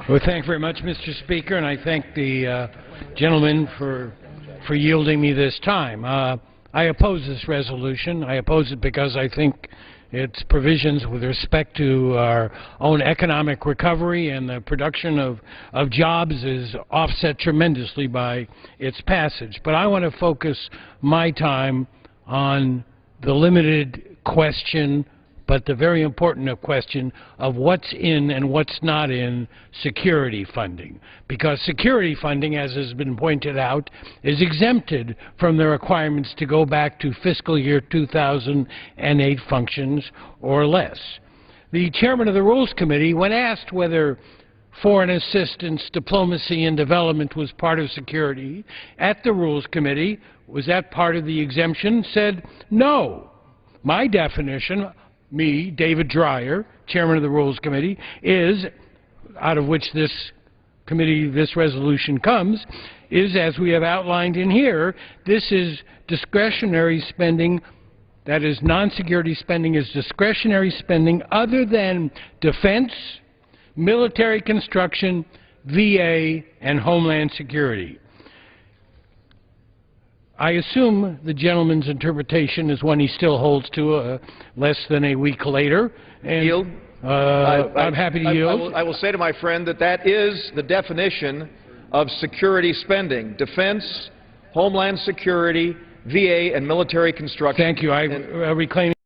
Well, thank you very much, Mr. Speaker, and I thank the gentleman for yielding me this time. I oppose this resolution. I oppose it because I think its provisions with respect to our own economic recovery and the production of jobs is offset tremendously by its passage. But I want to focus my time on the limited question but the very important question of what's in and what's not in security funding. Because security funding, as has been pointed out, is exempted from the requirements to go back to fiscal year 2008 functions or less. The chairman of the Rules Committee, when asked whether foreign assistance, diplomacy, and development was part of security at the Rules Committee, was that part of the exemption, said no. My definition, me, David Dreyer, chairman of the Rules Committee, is, out of which this committee, this resolution comes, is, as we have outlined in here, this is discretionary spending. That is, non-security spending is discretionary spending other than defense, military construction, VA, and Homeland Security. I assume the gentleman's interpretation is one he still holds to less than a week later. And, yield. I'm happy to yield. I will say to my friend that that is the definition of security spending: defense, Homeland Security, VA, and military construction. Thank you. I reclaim